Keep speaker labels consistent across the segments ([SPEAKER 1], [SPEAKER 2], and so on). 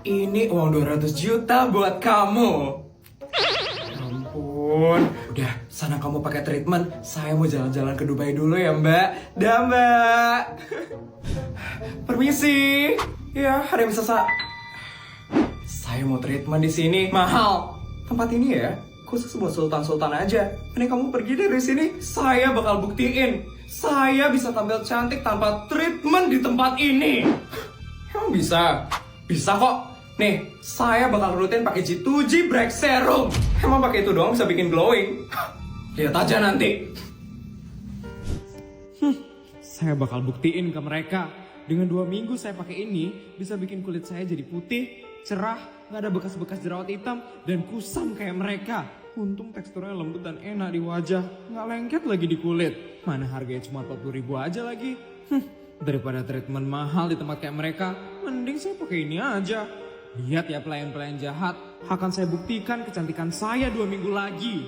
[SPEAKER 1] Ini uang 200 juta buat kamu. Ya ampun. Udah, sana kamu pakai treatment. Saya mau jalan-jalan ke Dubai dulu ya, Mbak. Dah, Mbak. Permisi. Ya, ada yang bisa saya mau treatment di sini. Mahal. Tempat ini ya, khusus buat sultan-sultan aja. Ini kamu pergi dari sini, saya bakal buktiin. Saya bisa tampil cantik tanpa treatment di tempat ini. Emang bisa? Bisa kok. Nih, saya bakal rutin pakai G2G Break Serum. Emang pakai itu doang bisa bikin glowing? Lihat aja nanti. Saya bakal buktiin ke mereka. Dengan 2 minggu saya pakai ini, bisa bikin kulit saya jadi putih, cerah, nggak ada bekas-bekas jerawat hitam, dan kusam kayak mereka. Untung teksturnya lembut dan enak di wajah, nggak lengket lagi di kulit. Mana harganya cuma 40.000 aja lagi. Daripada treatment mahal di tempat kayak mereka, mending saya pakai ini aja. Lihat ya pelayan-pelayan jahat, akan saya buktikan kecantikan saya 2 minggu lagi.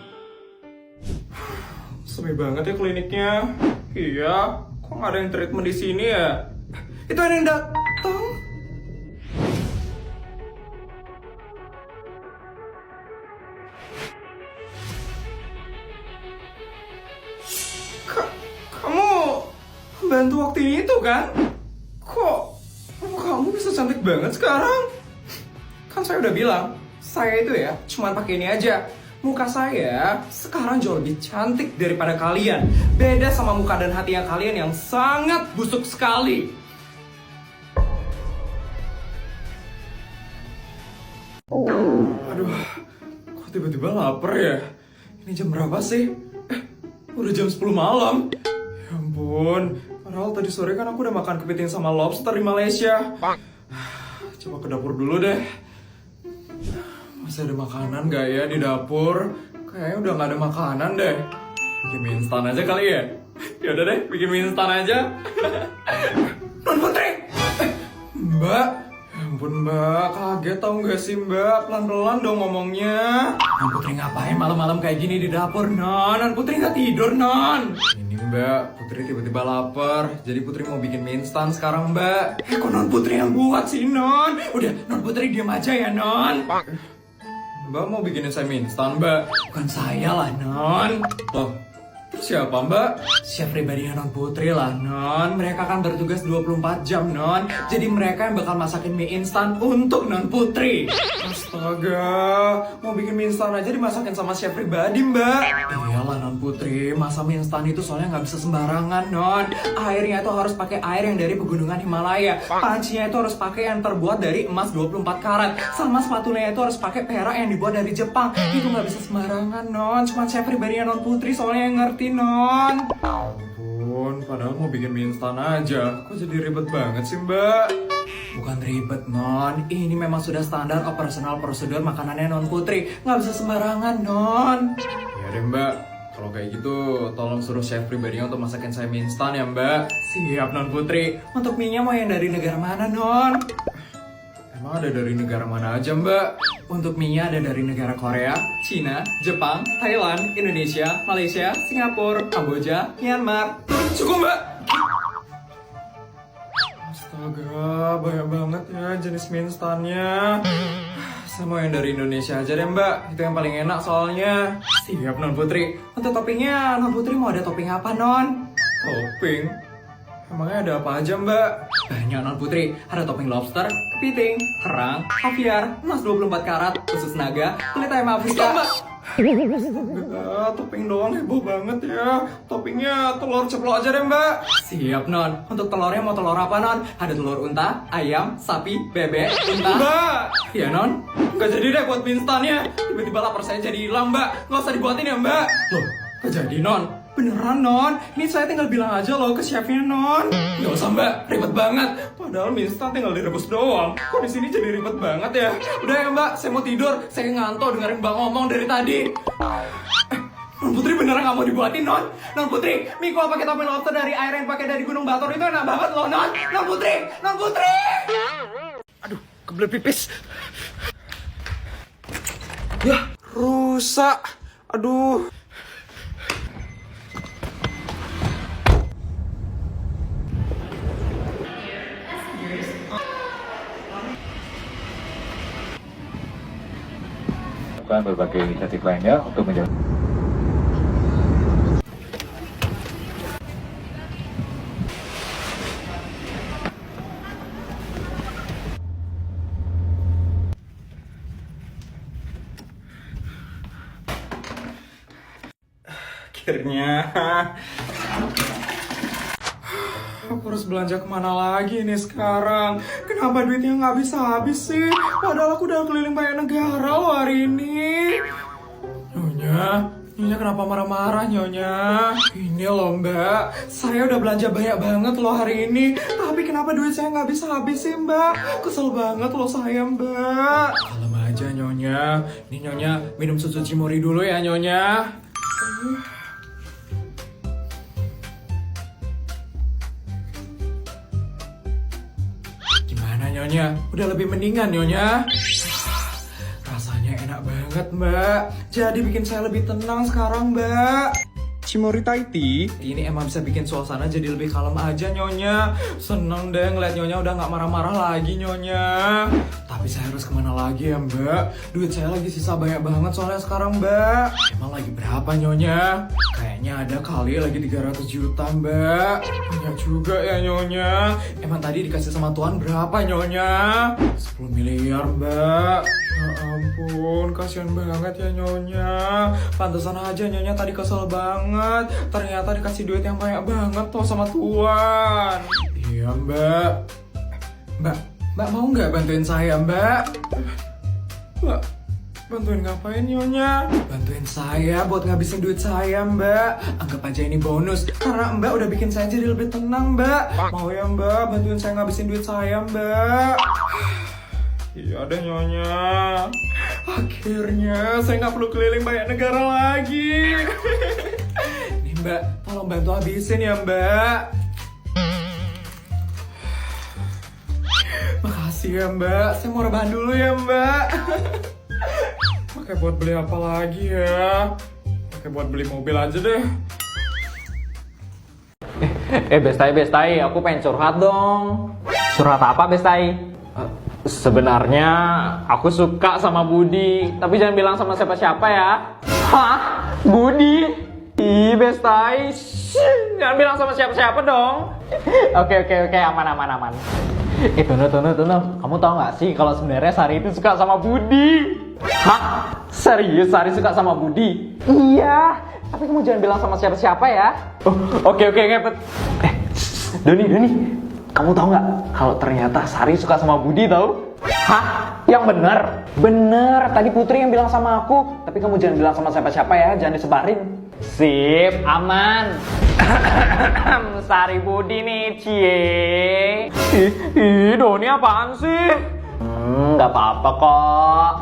[SPEAKER 1] Sepi banget ya kliniknya. Iya, kok nggak ada yang treatment di sini ya? Itu ada yang datang. Kamu bantu waktu itu kan? Kok kamu bisa cantik banget sekarang? Kan saya udah bilang, saya itu ya cuma pakai ini aja. Muka saya sekarang jauh lebih cantik daripada kalian. Beda sama muka dan hatinya kalian yang sangat busuk sekali. Aduh, kok tiba-tiba lapar ya? Ini jam berapa sih? Udah jam 10 malam. Ya ampun, padahal tadi sore kan aku udah makan kepiting sama lobster di Malaysia. Coba ke dapur dulu deh. Masih ada makanan gak ya di dapur? Kayaknya udah gak ada makanan deh. Bikin mie instan aja kali ya? Yaudah deh, bikin mie instan aja. Non Putri! Mbak, ya ampun Mbak, kaget tau gak sih Mbak? Pelan-pelan dong ngomongnya. Non Putri ngapain malam-malam kayak gini di dapur, Non? Non Putri gak tidur, Non? Ini Mbak, Putri tiba-tiba lapar. Jadi Putri mau bikin mie instan sekarang Mbak. Kok Non Putri yang buat sih, Non? Udah, Non Putri diam aja ya, Non? Mbak mau bikinin saya mie instan, Mbak? Bukan saya lah, Non. Loh, terus siapa, Mbak? Chef pribadinya Non Putri lah, Non. Mereka kan bertugas 24 jam, Non. Jadi mereka yang bakal masakin mie instan untuk Non Putri. Astaga, mau bikin mie instan aja dimasakin sama chef pribadi, Mbak. Iyalah, Non Putri. Masa mie instan itu soalnya nggak bisa sembarangan, Non. Airnya itu harus pakai air yang dari pegunungan Himalaya. Pancinya itu harus pakai yang terbuat dari emas 24 karat. Sama sepatunya itu harus pakai perak yang dibuat dari Jepang. Itu nggak bisa sembarangan, Non. Cuma chef pribadinya Non Putri soalnya yang ngerti, Non. Ampun, padahal mau bikin mie instan aja. Kok jadi ribet banget sih, Mbak? Bukan ribet, Non. Ini memang sudah standar operasional prosedur makanannya Non Putri. Nggak bisa sembarangan, Non. Ya deh, Mbak. Kalau kayak gitu, tolong suruh chef pribadinya untuk masakin saya mie instan ya, Mbak. Siap, Non Putri. Untuk mie-nya mau yang dari negara mana, Non? Emang ada dari negara mana aja, Mbak? Untuk mie-nya ada dari negara Korea, Cina, Jepang, Thailand, Indonesia, Malaysia, Singapura, Kamboja, Myanmar. Cukup, Mbak! Astaga, banyak banget ya jenis mie instannya. Saya mau yang dari Indonesia aja deh, Mbak. Itu yang paling enak soalnya. Siap, Non Putri. Untuk toppingnya, Non Putri mau ada topping apa, Non? Topping? Emangnya ada apa aja, Mbak? Banyak, Non Putri. Ada topping lobster, kepiting, kerang, kaviar, emas 24 karat, usus naga, kulit ayam Afrika. Mbak! Topping doang heboh banget ya. Toppingnya telur ceplok aja deh, Mbak. Siap, Non. Untuk telurnya mau telur apa, Non? Ada telur unta, ayam, sapi, bebek, unta. Mbak! Ya, Non. Gak jadi deh buat mie instannya. Tiba-tiba lapar saya jadi hilang, Mbak. Gak usah dibuatin ya, Mbak. Loh, gak jadi, Non. Beneran, Non. Ini saya tinggal bilang aja loh ke chefnya, Non. Gak usah, Mbak. Ribet banget. Padahal mie instan tinggal direbus doang. Kok di sini jadi ribet banget ya? Udah ya, Mbak. Saya mau tidur. Saya ngantuk dengerin Mbak ngomong dari tadi. Non Putri beneran gak mau dibuatin, Non? Non Putri, mie kuah pakai topping lobster dari air yang pakai dari Gunung Batur itu enak banget loh, Non. Non Putri, Non Putri. Aduh, kebelet pipis. Ya, rusak. Aduh.
[SPEAKER 2] melakukan berbagai inisiatif lainnya untuk menjaga.
[SPEAKER 1] Akhirnya aku harus belanja kemana lagi nih sekarang? Kenapa duitnya nggak habis-habis sih? Padahal aku udah keliling banyak negara loh hari ini. Nyonya kenapa marah-marah Nyonya? Ini loh Mbak, saya udah belanja banyak banget loh hari ini. Tapi kenapa duit saya nggak habis-habis sih Mbak? Kesel banget loh saya Mbak. Kalem aja Nyonya. Nih Nyonya minum susu Cimori dulu ya Nyonya. Gimana Nyonya? Udah lebih mendingan Nyonya? Rasanya enak banget Mbak. Jadi bikin saya lebih tenang sekarang Mbak. Cimori Thai Tea ini emang bisa bikin suasana jadi lebih kalem aja Nyonya. Seneng deh ngeliat Nyonya udah gak marah-marah lagi Nyonya. Tapi saya harus kemana lagi ya Mbak? Duit saya lagi sisa banyak banget soalnya sekarang Mbak. Emang lagi berapa Nyonya? Kayaknya ada kali lagi 300 juta Mbak. Banyak juga ya Nyonya. Emang tadi dikasih sama Tuhan berapa Nyonya? 10 miliar Mbak. Ya ampun, kasihan banget ya Nyonya. Pantesan aja Nyonya tadi kesel banget. Ternyata dikasih duit yang banyak banget tuh sama Tuhan. Iya Mbak. Mbak mau nggak bantuin saya Mbak? Mbak, bantuin ngapain Nyonya? Bantuin saya buat ngabisin duit saya Mbak. Anggap aja ini bonus. Karena Mbak udah bikin saya jadi lebih tenang Mbak. Mau ya Mbak bantuin saya ngabisin duit saya Mbak? Iya deh Nyonya. Akhirnya saya nggak perlu keliling banyak negara lagi. Nih Mbak, tolong bantu habisin ya Mbak. Makasih ya Mbak, saya mau rebahan dulu ya Mbak. Pakai buat beli apa lagi ya? Pakai buat beli mobil aja deh.
[SPEAKER 3] Bestai, aku pengen curhat dong. Curhat apa Bestai? Sebenarnya aku suka sama Budi, tapi jangan bilang sama siapa-siapa ya. Hah? Budi? Ih Bestai, jangan bilang sama siapa-siapa dong. Oke, aman. Tunggu. Kamu tahu nggak sih kalau sebenarnya Sari itu suka sama Budi? Hah? Serius Sari suka sama Budi? Iya, tapi kamu jangan bilang sama siapa-siapa ya. Oke. Doni, kamu tahu nggak kalau ternyata Sari suka sama Budi tahu? Hah? Yang bener? Bener, tadi Putri yang bilang sama aku. Tapi kamu jangan bilang sama siapa-siapa ya, jangan disebarin. Sip, aman. Sari Budi nih, cie. Doni apaan sih? Nggak apa-apa kok.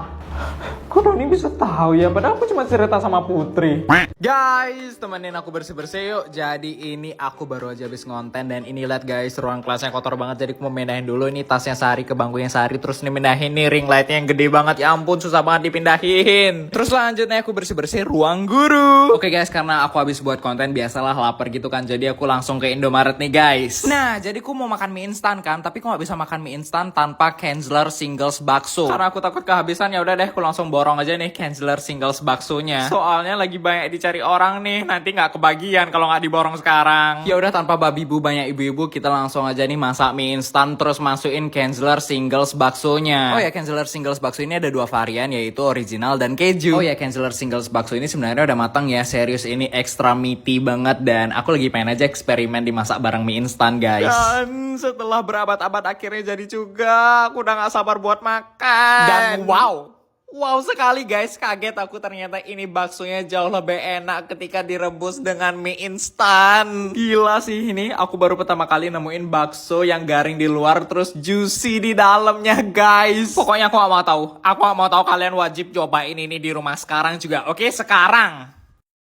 [SPEAKER 3] Kok Doni bisa tahu ya? Padahal aku cuma cerita sama Putri.
[SPEAKER 1] Guys, temenin aku bersih-bersih yuk. Jadi ini aku baru aja habis ngonten. Dan ini lihat guys, ruang kelasnya kotor banget. Jadi aku mau pindahin dulu. Ini tasnya Sari ke bangkunya Sari. Terus nih pindahin nih ring lightnya yang gede banget. Ya ampun, susah banget dipindahin. Terus selanjutnya aku bersih-bersih ruang guru. Oke guys, karena aku habis buat konten, biasalah lapar gitu kan. Jadi aku langsung ke Indomaret nih guys. Nah, jadi aku mau makan mie instan kan. Tapi aku gak bisa makan mie instan tanpa Kenzler Singles Bakso. Karena aku takut kehabisan, ya udah deh aku langsung borong aja nih Kenzler Singles Baksonya. Soalnya lagi banyak dicari orang nih, nanti nggak kebagian kalau nggak diborong sekarang. Ya udah, tanpa babi bu banyak ibu-ibu, kita langsung aja nih masak mie instan terus masukin Kenzler Singles Baksonya. Oh ya, Kenzler Singles Bakso ini ada 2 varian, yaitu original dan keju. Oh ya, Kenzler Singles Bakso ini sebenarnya udah matang ya, serius ini extra meaty banget. Dan aku lagi pengen aja eksperimen dimasak bareng mie instan guys. Dan setelah berabad-abad akhirnya jadi juga. Aku udah nggak sabar buat makan. Dan Wow sekali guys, kaget aku ternyata ini baksonya jauh lebih enak ketika direbus dengan mie instan. Gila sih ini, aku baru pertama kali nemuin bakso yang garing di luar terus juicy di dalamnya guys. Pokoknya aku gak mau tahu kalian wajib cobain ini di rumah sekarang juga. Oke, sekarang.